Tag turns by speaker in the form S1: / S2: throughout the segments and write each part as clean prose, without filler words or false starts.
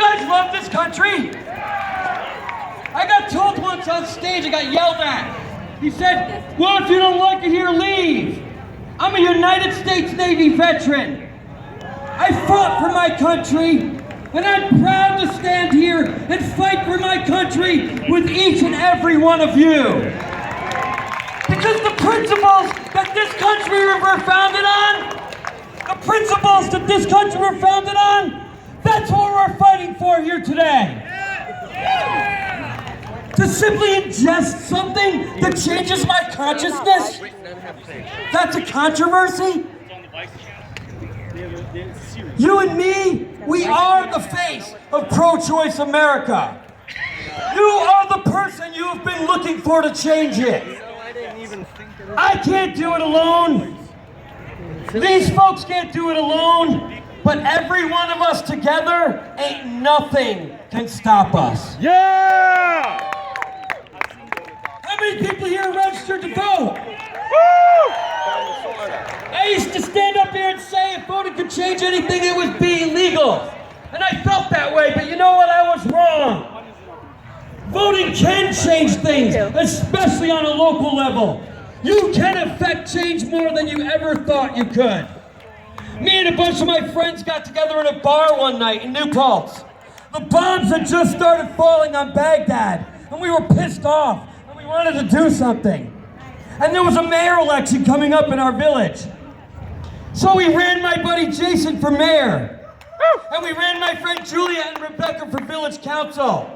S1: guys love this country? I got told once on stage, I got yelled at. He said, well, if you don't like it here, leave. I'm a United States Navy veteran. I fought for my country, and I'm proud to stand here and fight for my country with each and every one of you. Because the principles that this country were founded on, that's what we're fighting for here today. To simply ingest something that changes my consciousness, that's a controversy? You and me, we are the face of pro-choice America. You are the person you have been looking for to change it. I can't do it alone. These folks can't do it alone. But every one of us together, ain't nothing can stop us.
S2: Yeah!
S1: How many people here are registered to vote?
S2: Woo!
S1: I used to stand up here and say if voting could change anything, it would be illegal. And I felt that way, but you know what? I was wrong. Voting can change things, especially on a local level. You can affect change more than you ever thought you could. Me and a bunch of my friends got together in a bar one night in New Paltz. The bombs had just started falling on Baghdad, and we were pissed off, and we wanted to do something. And there was a mayor election coming up in our village. So we ran my buddy Jason for mayor, and we ran my friend Julia and Rebecca for village council.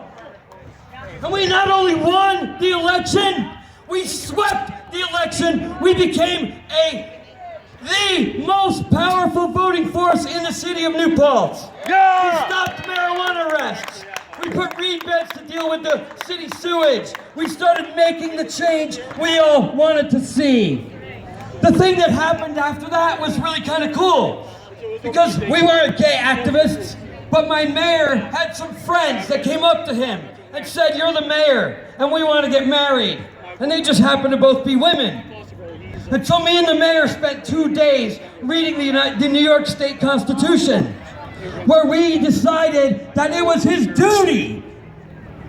S1: And we not only won the election, we swept the election. We became the most powerful voting force in the city of New Paltz.
S2: Yeah!
S1: We stopped marijuana arrests. We put reed beds to deal with the city sewage. We started making the change we all wanted to see. The thing that happened after that was really kind of cool, because we weren't gay activists, but my mayor had some friends that came up to him and said, you're the mayor, and we want to get married. And they just happened to both be women. And so me and the mayor spent 2 days reading the New York State Constitution, where we decided that it was his duty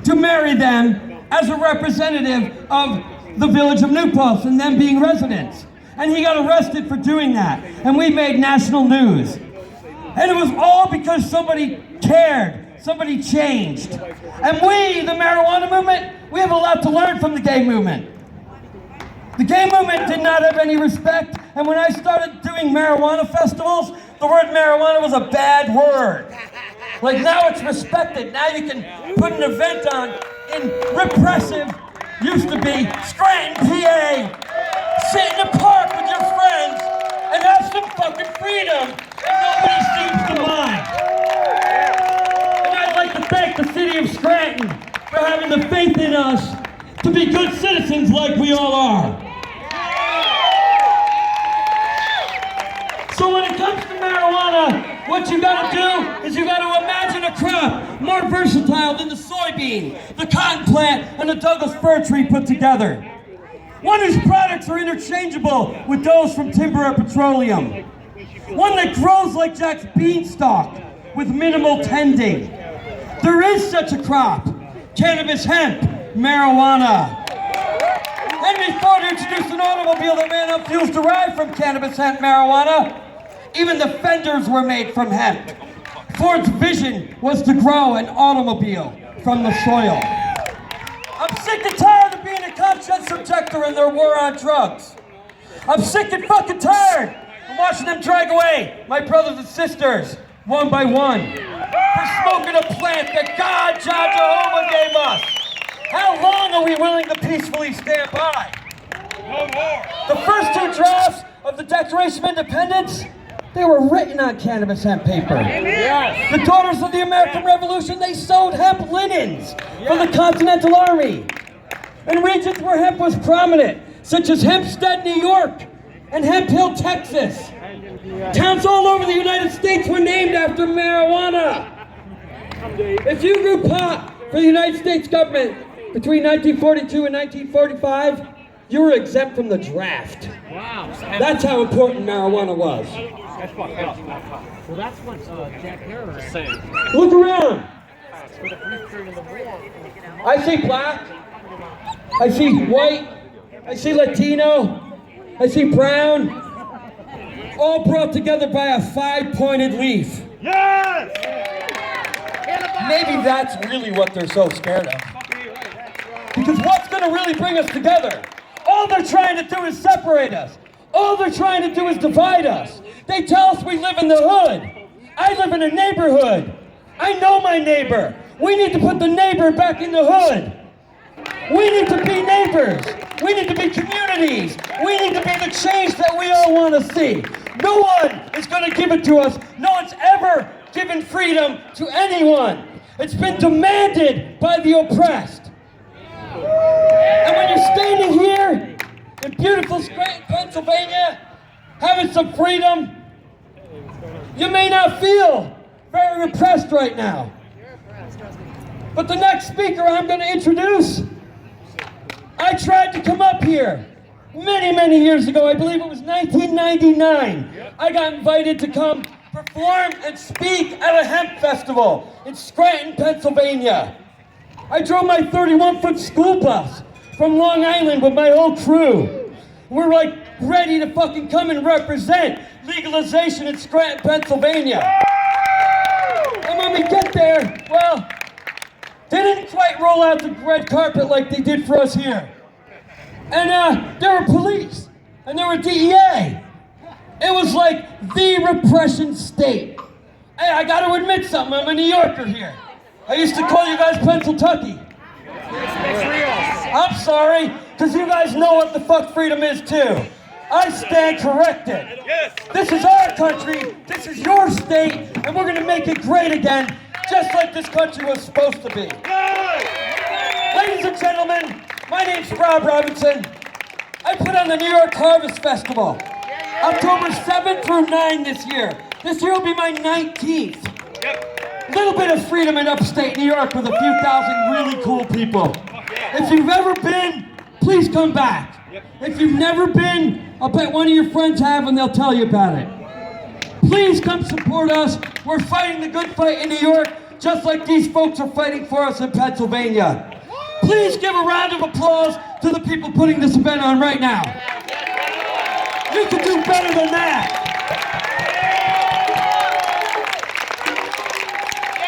S1: to marry them as a representative of the village of New Paltz and them being residents. And he got arrested for doing that. And we made national news. And it was all because somebody cared, somebody changed. And we, the marijuana movement, we have a lot to learn from the gay movement. The gay movement did not have any respect, and when I started doing marijuana festivals, the word marijuana was a bad word. Like now it's respected. Now you can put an event on in repressive, used to be Scranton, PA. Sit in the park with your friends and have some fucking freedom, and nobody seems to mind. And I'd like to thank the city of Scranton for having the faith in us to be good citizens like we all are. So when it comes to marijuana, what you gotta do is you gotta imagine a crop more versatile than the soybean, the cotton plant, and the Douglas fir tree put together. One whose products are interchangeable with those from timber or petroleum. One that grows like Jack's beanstalk with minimal tending. There is such a crop, cannabis hemp, marijuana. Henry Ford introduced an automobile that ran on fuels derived from cannabis hemp marijuana. Even the fenders were made from hemp. Ford's vision was to grow an automobile from the soil. I'm sick and tired of being a conscience objector in their war on drugs. I'm sick and fucking tired of watching them drag away my brothers and sisters, one by one, for smoking a plant that God, John Jehovah, gave us. How long are we willing to peacefully stand by?
S2: No more.
S1: The first 2 drafts of the Declaration of Independence, they were written on cannabis hemp paper.
S2: Yes.
S1: The Daughters of the American Revolution, they sewed hemp linens for the Continental Army. In regions where hemp was prominent, such as Hempstead, New York, and Hemp Hill, Texas. Towns all over the United States were named after marijuana. If you grew pot for the United States government between 1942 and 1945, you were exempt from the draft.
S2: Wow.
S1: That's how important marijuana was.
S2: That's fucked up. Well, that's what Jack Harris is saying.
S1: Look around. I see black, I see white, I see Latino, I see brown, all brought together by a 5-pointed leaf.
S2: Yes!
S1: Maybe that's really what they're so scared of. Because what's going to really bring us together? All they're trying to do is separate us. All they're trying to do is divide us. They tell us we live in the hood. I live in a neighborhood. I know my neighbor. We need to put the neighbor back in the hood. We need to be neighbors. We need to be communities. We need to be the change that we all want to see. No one is going to give it to us. No one's ever given freedom to anyone. It's been demanded by the oppressed. And when you're standing here in beautiful Scranton, Pennsylvania, having some freedom, you may not feel very impressed right now. But the next speaker I'm going to introduce, I tried to come up here many, many years ago. I believe it was 1999. I got invited to come perform and speak at a hemp festival in Scranton, Pennsylvania. I drove my 31-foot school bus from Long Island with my whole crew. We're like ready to fucking come and represent legalization in Scranton, Pennsylvania. And when we get there, well, they didn't quite roll out the red carpet like they did for us here. And there were police, and there were DEA. It was like the repression state. Hey, I gotta admit something, I'm a New Yorker here. I used to call you guys Pennsyltucky. I'm sorry, because you guys know what the fuck freedom is too. I stand corrected. This is our country, this is your state, and we're gonna make it great again, just like this country was supposed to be. Ladies and gentlemen, my name's Rob Robinson. I put on the New York Harvest Festival, October 7th through 9 this year. This year will be my 19th. A little bit of freedom in upstate New York with a few thousand really cool people. If you've ever been, please come back. If you've never been, I'll bet one of your friends have and they'll tell you about it. Please come support us. We're fighting the good fight in New York, just like these folks are fighting for us in Pennsylvania. Please give a round of applause to the people putting this event on right now. You can do better than that.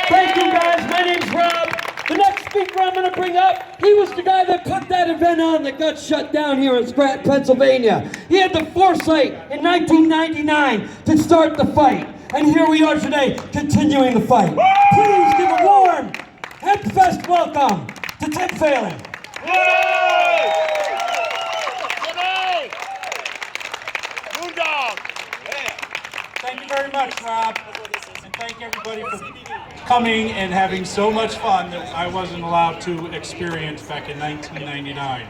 S1: Thank you guys, my name's Rob. The next speaker I'm gonna bring up, he was the guy that put that event on that got shut down here in Scranton, Pennsylvania. He had the foresight in 1999 to start the fight. And here we are today, continuing the fight. Please give a warm Hempfest welcome to Tim Phelan.
S3: Thank you very much, Rob. And thank everybody for coming and having so much fun that I wasn't allowed to experience back in 1999.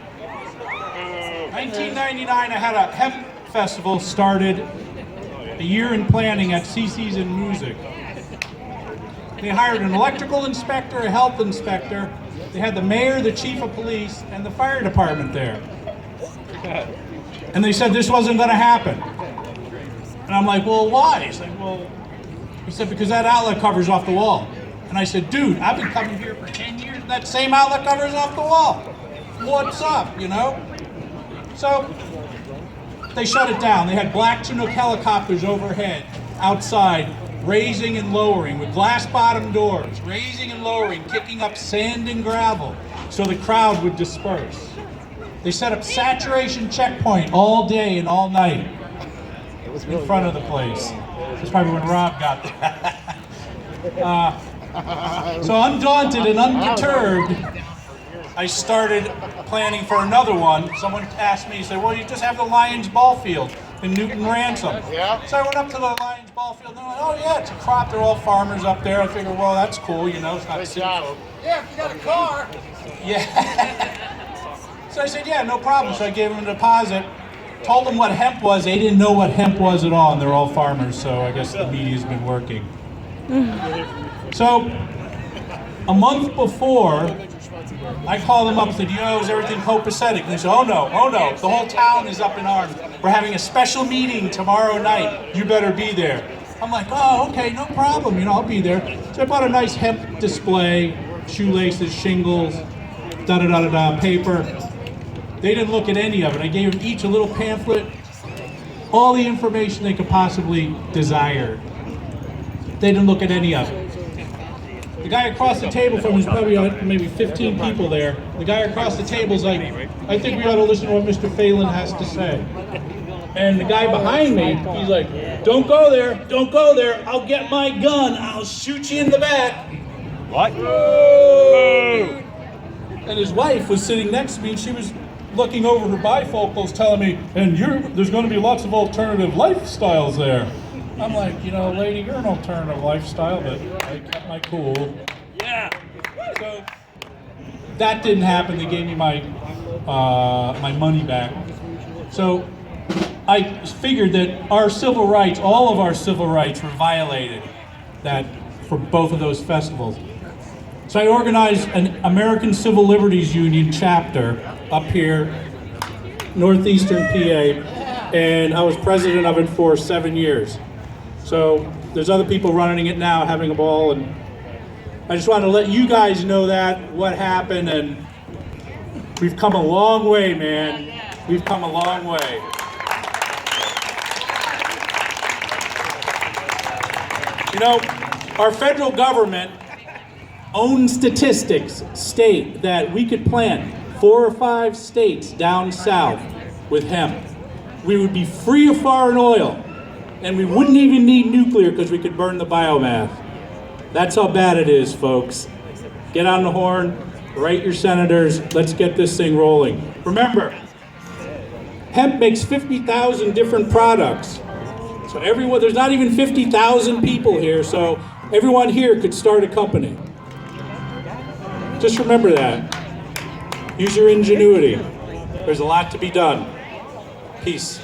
S3: 1999, I had a hemp festival started a year in planning at CC's in Music. They hired an electrical inspector, a health inspector. They had the mayor, the chief of police, and the fire department there. And they said this wasn't going to happen. And I'm like, well, why? He's like, well, he said, because that outlet cover's off the wall. And I said, dude, I've been coming here for 10 years, and that same outlet cover's off the wall. What's up, you know? So they shut it down. They had black Chinook helicopters overhead, outside, raising and lowering with glass bottom doors, raising and lowering, kicking up sand and gravel so the crowd would disperse. They set up saturation checkpoint all day and all night in front of the place. That's probably when Rob got there. So undaunted and unperturbed, I started planning for another one. Someone asked me, he said, well, you just have the Lions ball field in Newton Ransom. Yeah. So I went up to the Lions ball field and they're like, oh yeah, it's a crop, they're all farmers up there. I figured, well, that's cool, you know, it's not city folk.
S4: Yeah, if you got a car.
S3: Yeah. So I said, yeah, no problem. So I gave them a deposit, told them what hemp was. They didn't know what hemp was at all, and they're all farmers, so I guess the media's been working. So a month before, I called them up and said, yo, is everything copacetic? And they said, oh no, the whole town is up in arms. We're having a special meeting tomorrow night. You better be there. I'm like, oh, okay, no problem, you know, I'll be there. So I bought a nice hemp display, shoelaces, shingles, da-da-da-da-da, paper. They didn't look at any of it. I gave them each a little pamphlet, all the information they could possibly desire. They didn't look at any of it. The guy across the table from me, there's probably maybe 15 people there. The guy across the table's like, I think we ought to listen to what Mr. Phelan has to say. And the guy behind me, he's like, don't go there, don't go there. I'll get my gun, I'll shoot you in the back.
S2: What?
S3: Whoa. And his wife was sitting next to me, and she was looking over her bifocals telling me, and there's going to be lots of alternative lifestyles there. I'm like, you know, lady, you're an alternative lifestyle, but I kept my cool.
S2: Yeah.
S3: So that didn't happen. They gave me my my money back. So I figured that our civil rights, all of our civil rights, were violated that for both of those festivals. So I organized an American Civil Liberties Union chapter up here, northeastern PA, and I was president of it for 7 years. So there's other people running it now, having a ball, and I just wanted to let you guys know that, what happened, and we've come a long way, man. We've come a long way. You know, our federal government own statistics state that we could plant 4 or 5 states down south with hemp. We would be free of foreign oil, and we wouldn't even need nuclear because we could burn the biomass. That's how bad it is, folks. Get on the horn, write your senators, let's get this thing rolling. Remember, hemp makes 50,000 different products. So everyone, there's not even 50,000 people here, so everyone here could start a company. Just remember that. Use your ingenuity. There's a lot to be done. Peace.